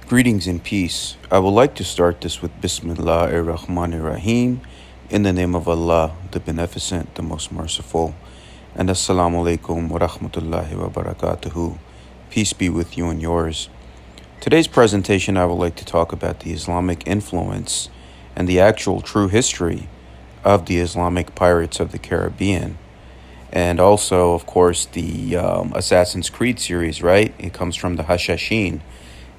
Greetings and peace. I would like to start this with Bismillah ar-Rahman ar-Rahim, in the name of Allah, the Beneficent, the Most Merciful. And Assalamu alaikum wa rahmatullahi wa barakatuhu. Peace be with you and yours. Today's presentation, I would like to talk about the Islamic influence and the actual true history of the Islamic pirates of the Caribbean. And also, of course, the Assassin's Creed series, right? It comes from the Hashashin,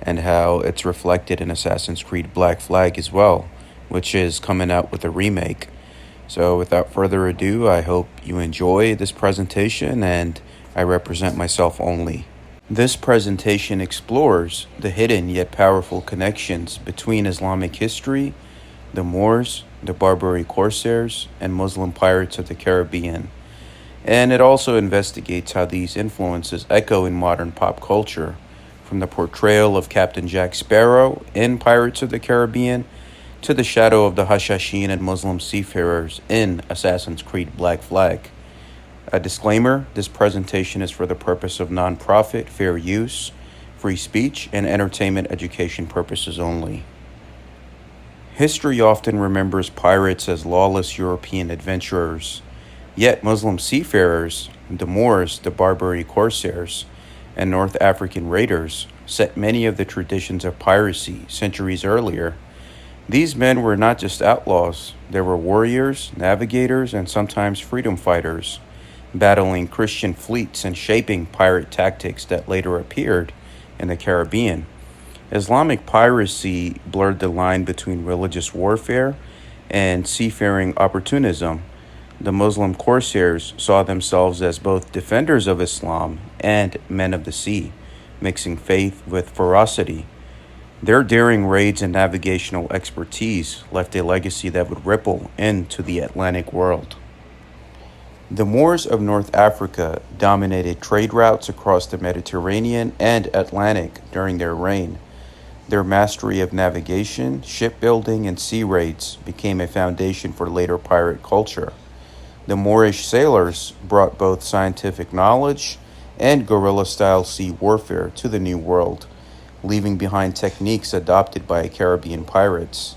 and how it's reflected in Assassin's Creed Black Flag as well, which is coming out with a remake. So without further ado, I hope you enjoy this presentation, and I represent myself only. This presentation explores the hidden yet powerful connections between Islamic history, the Moors, the Barbary Corsairs, and Muslim pirates of the Caribbean. And it also investigates how these influences echo in modern pop culture, from the portrayal of Captain Jack Sparrow in Pirates of the Caribbean to the shadow of the Hashashin and Muslim seafarers in Assassin's Creed Black Flag. A disclaimer, this presentation is for the purpose of non-profit, fair use, free speech, and entertainment education purposes only. History often remembers pirates as lawless European adventurers, yet Muslim seafarers, the Moors, the Barbary Corsairs, and North African raiders set many of the traditions of piracy centuries earlier. These men were not just outlaws, they were warriors, navigators, and sometimes freedom fighters, battling Christian fleets and shaping pirate tactics that later appeared in the Caribbean. Islamic piracy blurred the line between religious warfare and seafaring opportunism. The Muslim corsairs saw themselves as both defenders of Islam and men of the sea, mixing faith with ferocity. Their daring raids and navigational expertise left a legacy that would ripple into the Atlantic world. The Moors of North Africa dominated trade routes across the Mediterranean and Atlantic during their reign. Their mastery of navigation, shipbuilding, and sea raids became a foundation for later pirate culture. The Moorish sailors brought both scientific knowledge and guerrilla-style sea warfare to the New World, leaving behind techniques adopted by Caribbean pirates.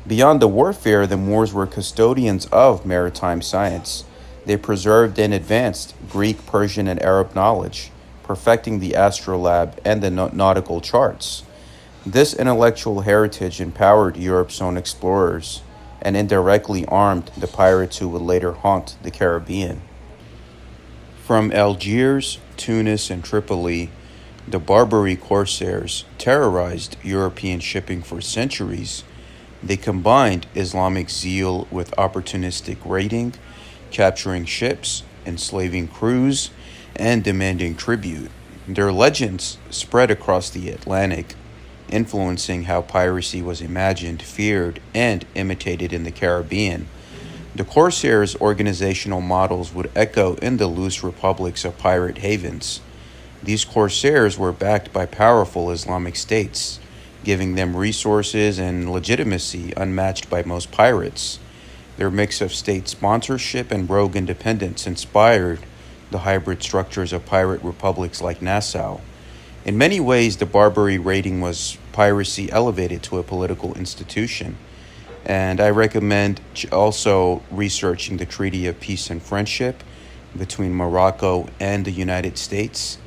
Beyond the warfare, the Moors were custodians of maritime science. They preserved and advanced Greek, Persian, and Arab knowledge, perfecting the astrolabe and the nautical charts. This intellectual heritage empowered Europe's own explorers and indirectly armed the pirates who would later haunt the Caribbean. From Algiers, Tunis, and Tripoli, the Barbary Corsairs terrorized European shipping for centuries. They combined Islamic zeal with opportunistic raiding, capturing ships, enslaving crews, and demanding tribute. Their legends spread across the Atlantic, influencing how piracy was imagined, feared, and imitated in the Caribbean. The Corsairs' organizational models would echo in the loose republics of pirate havens. These Corsairs were backed by powerful Islamic states, giving them resources and legitimacy unmatched by most pirates. Their mix of state sponsorship and rogue independence inspired the hybrid structures of pirate republics like Nassau. In many ways, the Barbary raiding was piracy elevated to a political institution. And I recommend also researching the Treaty of Peace and Friendship between Morocco and the United States.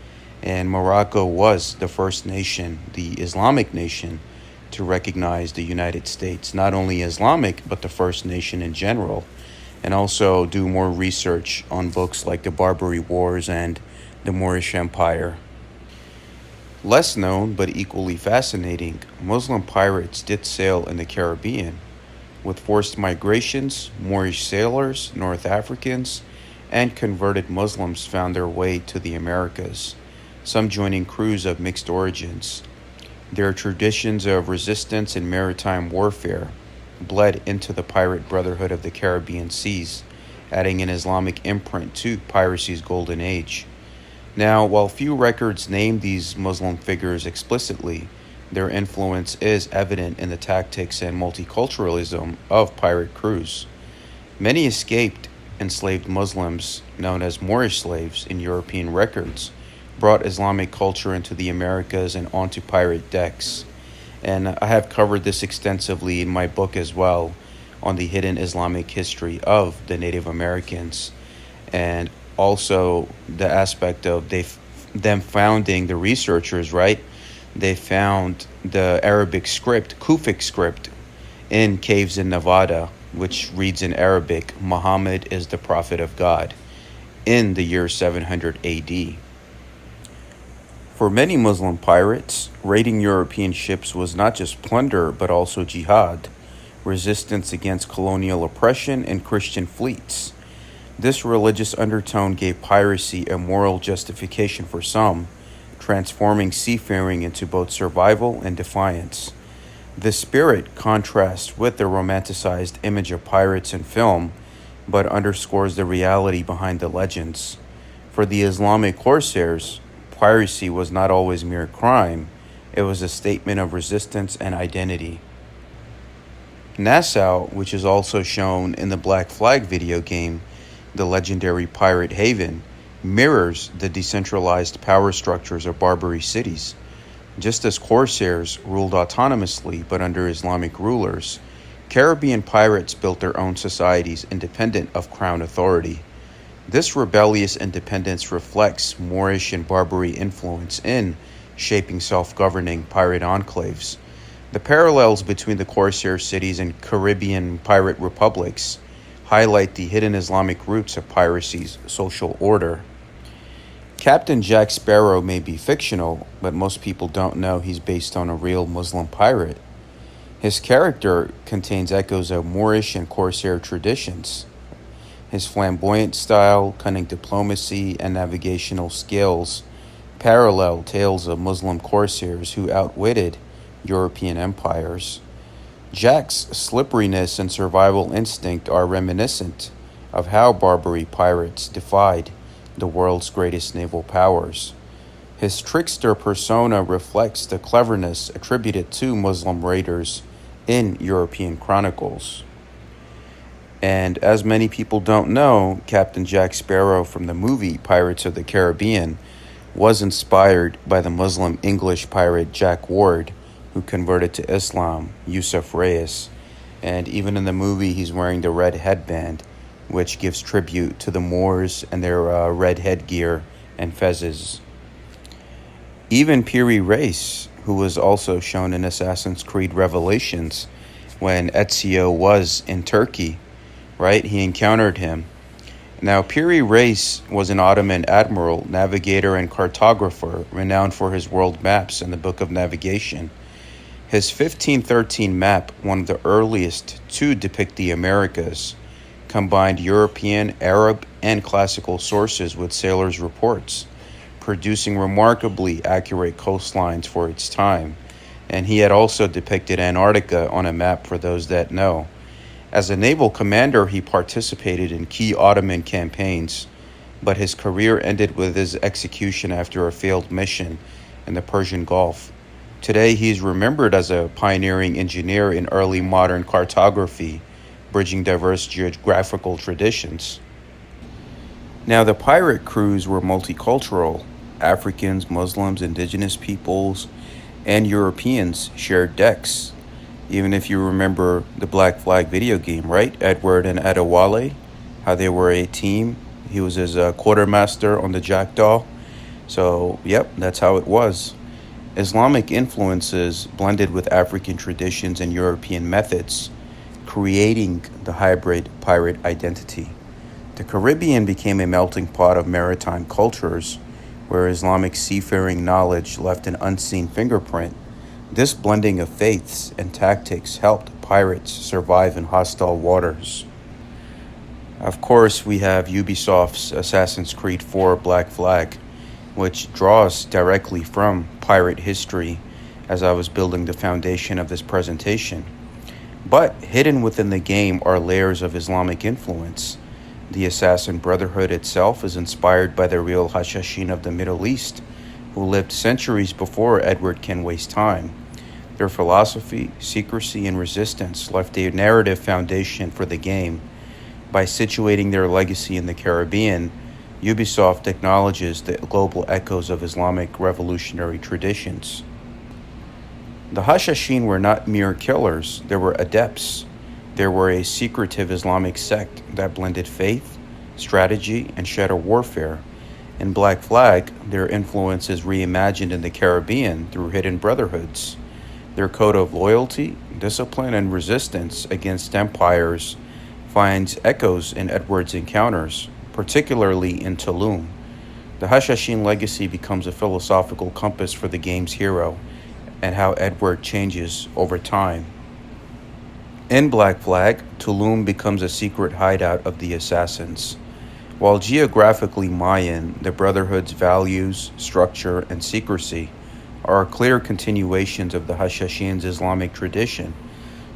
And Morocco was the first nation, the Islamic nation, to recognize the United States, not only Islamic, but the first nation in general. And also do more research on books like the Barbary Wars and the Moorish Empire. Less known, but equally fascinating, Muslim pirates did sail in the Caribbean. With forced migrations, Moorish sailors, North Africans, and converted Muslims found their way to the Americas, some joining crews of mixed origins. Their traditions of resistance and maritime warfare bled into the pirate brotherhood of the Caribbean seas, adding an Islamic imprint to piracy's golden age. Now, while few records name these Muslim figures explicitly, their influence is evident in the tactics and multiculturalism of pirate crews. Many escaped enslaved Muslims, known as Moorish slaves in European records, brought Islamic culture into the Americas and onto pirate decks. And I have covered this extensively in my book as well on the hidden Islamic history of the Native Americans, and also the aspect of them founding, the researchers, right? They found the Arabic script, Kufic script, in caves in Nevada, which reads in Arabic, Muhammad is the prophet of God, in the year 700 AD. For many Muslim pirates, raiding European ships was not just plunder but also jihad, resistance against colonial oppression and Christian fleets. This religious undertone gave piracy a moral justification for some, transforming seafaring into both survival and defiance. This spirit contrasts with the romanticized image of pirates in film, but underscores the reality behind the legends. For the Islamic corsairs, piracy was not always mere crime, it was a statement of resistance and identity. Nassau, which is also shown in the Black Flag video game, the legendary pirate haven, mirrors the decentralized power structures of Barbary cities. Just as corsairs ruled autonomously but under Islamic rulers, Caribbean pirates built their own societies independent of crown authority. This rebellious independence reflects Moorish and Barbary influence in shaping self-governing pirate enclaves. The parallels between the corsair cities and Caribbean pirate republics highlight the hidden Islamic roots of piracy's social order. Captain Jack Sparrow may be fictional, but most people don't know he's based on a real Muslim pirate. His character contains echoes of Moorish and corsair traditions. His flamboyant style, cunning diplomacy, and navigational skills parallel tales of Muslim corsairs who outwitted European empires. Jack's slipperiness and survival instinct are reminiscent of how Barbary pirates defied the world's greatest naval powers. His trickster persona reflects the cleverness attributed to Muslim raiders in European chronicles. And as many people don't know, Captain Jack Sparrow from the movie Pirates of the Caribbean was inspired by the Muslim English pirate Jack Ward, who converted to Islam, Yusuf Reyes. And even in the movie, he's wearing the red headband, which gives tribute to the Moors and their red headgear and fezzes. Even Piri Reis, who was also shown in Assassin's Creed Revelations when Ezio was in Turkey, right? He encountered him. Now, Piri Reis was an Ottoman admiral, navigator, and cartographer renowned for his world maps and the Book of Navigation. His 1513 map, one of the earliest to depict the Americas, combined European, Arab, and classical sources with sailors' reports, producing remarkably accurate coastlines for its time. And he had also depicted Antarctica on a map for those that know. As a naval commander, he participated in key Ottoman campaigns, but his career ended with his execution after a failed mission in the Persian Gulf. Today, he is remembered as a pioneering engineer in early modern cartography, bridging diverse geographical traditions. Now, the pirate crews were multicultural. Africans, Muslims, indigenous peoples, and Europeans shared decks. Even if you remember the Black Flag video game, right? Edward and Adewale, how they were a team. He was his quartermaster on the Jackdaw. So, yep, that's how it was. Islamic influences blended with African traditions and European methods, creating the hybrid pirate identity. The Caribbean became a melting pot of maritime cultures, where Islamic seafaring knowledge left an unseen fingerprint. This blending of faiths and tactics helped pirates survive in hostile waters. Of course, we have Ubisoft's Assassin's Creed 4 Black Flag, which draws directly from pirate history as I was building the foundation of this presentation. But hidden within the game are layers of Islamic influence. The Assassin Brotherhood itself is inspired by the real Hashashin of the Middle East, who lived centuries before Edward Kenway's time. Their philosophy, secrecy, and resistance left a narrative foundation for the game. By situating their legacy in the Caribbean, Ubisoft acknowledges the global echoes of Islamic revolutionary traditions. The Hashashin were not mere killers, they were adepts. They were a secretive Islamic sect that blended faith, strategy, and shadow warfare. In Black Flag, their influence is reimagined in the Caribbean through hidden brotherhoods. Their code of loyalty, discipline, and resistance against empires finds echoes in Edward's encounters, particularly in Tulum. The Hashashin legacy becomes a philosophical compass for the game's hero and how Edward changes over time. In Black Flag, Tulum becomes a secret hideout of the assassins. While geographically Mayan, the Brotherhood's values, structure, and secrecy are clear continuations of the Hashashin's Islamic tradition.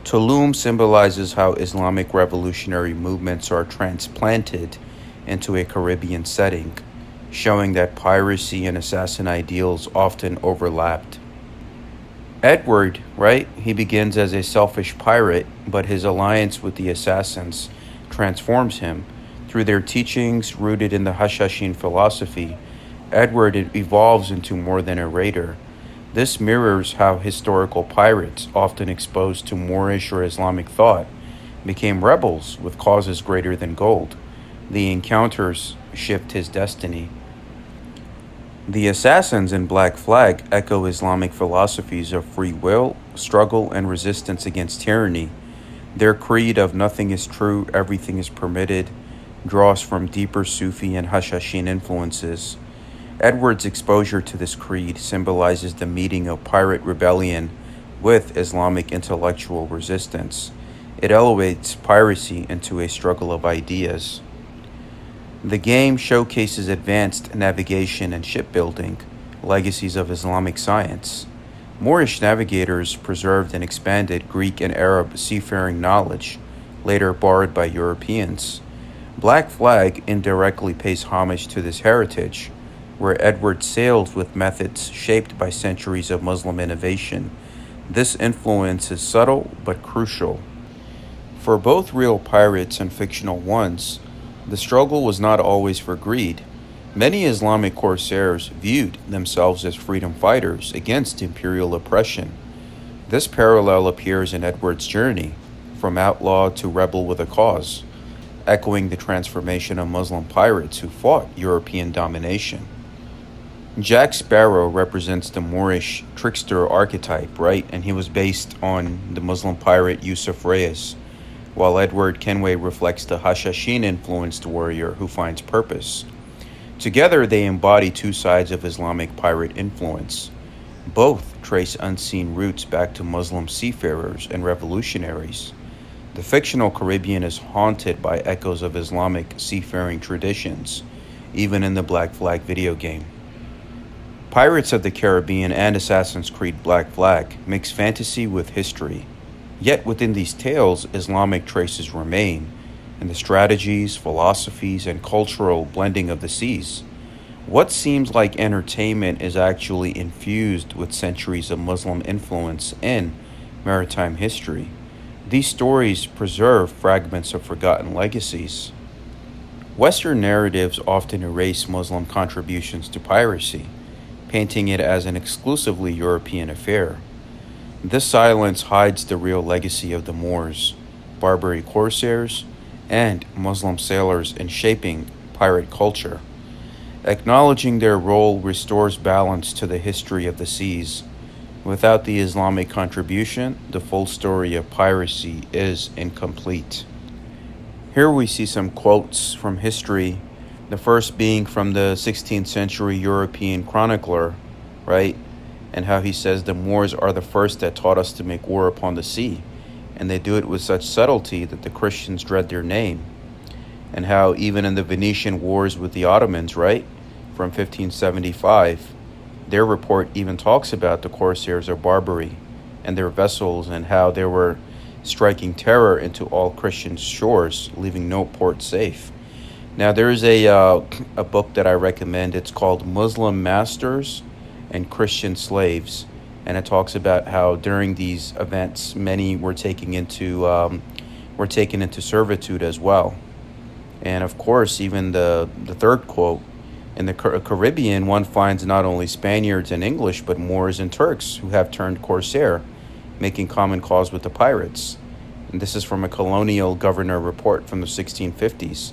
Tulum symbolizes how Islamic revolutionary movements are transplanted into a Caribbean setting, showing that piracy and assassin ideals often overlapped. Edward, right? He begins as a selfish pirate, but his alliance with the assassins transforms him. Through their teachings rooted in the Hashashin philosophy, Edward evolves into more than a raider. This mirrors how historical pirates, often exposed to Moorish or Islamic thought, became rebels with causes greater than gold. The encounters shift his destiny. The assassins in Black Flag echo Islamic philosophies of free will, struggle, and resistance against tyranny. Their creed of nothing is true, everything is permitted draws from deeper Sufi and Hashashin influences. Edward's exposure to this creed symbolizes the meeting of pirate rebellion with Islamic intellectual resistance. It elevates piracy into a struggle of ideas. The game showcases advanced navigation and shipbuilding, legacies of Islamic science. Moorish navigators preserved and expanded Greek and Arab seafaring knowledge, later borrowed by Europeans. Black Flag indirectly pays homage to this heritage, where Edward sailed with methods shaped by centuries of Muslim innovation. This influence is subtle but crucial. For both real pirates and fictional ones, the struggle was not always for greed. Many Islamic corsairs viewed themselves as freedom fighters against imperial oppression. This parallel appears in Edward's journey, from outlaw to rebel with a cause, echoing the transformation of Muslim pirates who fought European domination. Jack Sparrow represents the Moorish trickster archetype, right? And he was based on the Muslim pirate Yusuf Reyes, while Edward Kenway reflects the Hashashin-influenced warrior who finds purpose. Together, they embody two sides of Islamic pirate influence. Both trace unseen roots back to Muslim seafarers and revolutionaries. The fictional Caribbean is haunted by echoes of Islamic seafaring traditions, even in the Black Flag video game. Pirates of the Caribbean and Assassin's Creed Black Flag mix fantasy with history. Yet within these tales, Islamic traces remain in the strategies, philosophies, and cultural blending of the seas. What seems like entertainment is actually infused with centuries of Muslim influence in maritime history. These stories preserve fragments of forgotten legacies. Western narratives often erase Muslim contributions to piracy, painting it as an exclusively European affair. This silence hides the real legacy of the Moors, Barbary corsairs, and Muslim sailors in shaping pirate culture. Acknowledging their role restores balance to the history of the seas. Without the Islamic contribution, the full story of piracy is incomplete. Here we see some quotes from history, the first being from the 16th century European chronicler, right? And how he says the Moors are the first that taught us to make war upon the sea, and they do it with such subtlety that the Christians dread their name. And how even in the Venetian wars with the Ottomans, right, from 1575, their report even talks about the corsairs of Barbary and their vessels and how they were striking terror into all Christian shores, leaving no port safe. Now, there is a book that I recommend. It's called Muslim Masters and Christian Slaves, and it talks about how during these events, many were taken into servitude as well. And of course, even the third quote In the Caribbean, one finds not only Spaniards and English, but Moors and Turks who have turned corsair, making common cause with the pirates. And this is from a colonial governor report from the 1650s.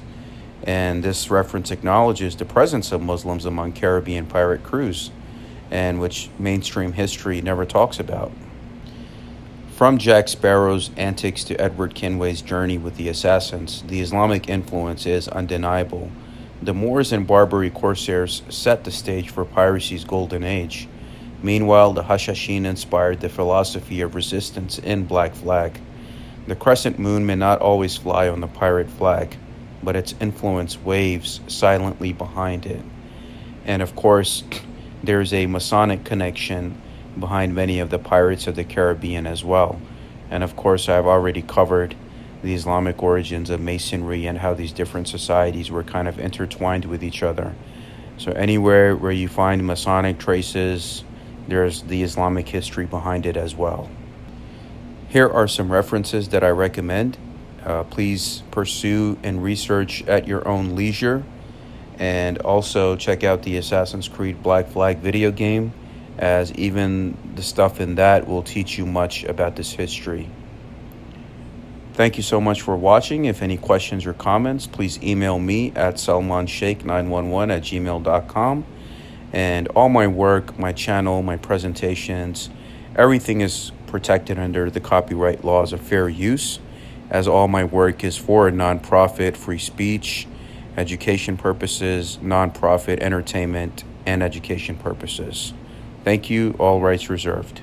And this reference acknowledges the presence of Muslims among Caribbean pirate crews, and which mainstream history never talks about. From Jack Sparrow's antics to Edward Kenway's journey with the assassins, the Islamic influence is undeniable. The Moors and Barbary corsairs set the stage for piracy's golden age. Meanwhile, the Hashashin inspired the philosophy of resistance in Black Flag. The crescent moon may not always fly on the pirate flag, but its influence waves silently behind it. And of course, there's a Masonic connection behind many of the pirates of the Caribbean as well. And of course, I've already covered the Islamic origins of Masonry and how these different societies were kind of intertwined with each other. So anywhere where you find Masonic traces, there's the Islamic history behind it as well. Here are some references that I recommend. Please pursue and research at your own leisure. And also check out the Assassin's Creed Black Flag video game, as even the stuff in that will teach you much about this history. Thank you so much for watching. If any questions or comments, please email me at salmansheikh911@gmail.com. And all my work, my channel, my presentations, everything is protected under the copyright laws of fair use, as all my work is for nonprofit, free speech, education purposes, nonprofit, entertainment, and education purposes. Thank you. All rights reserved.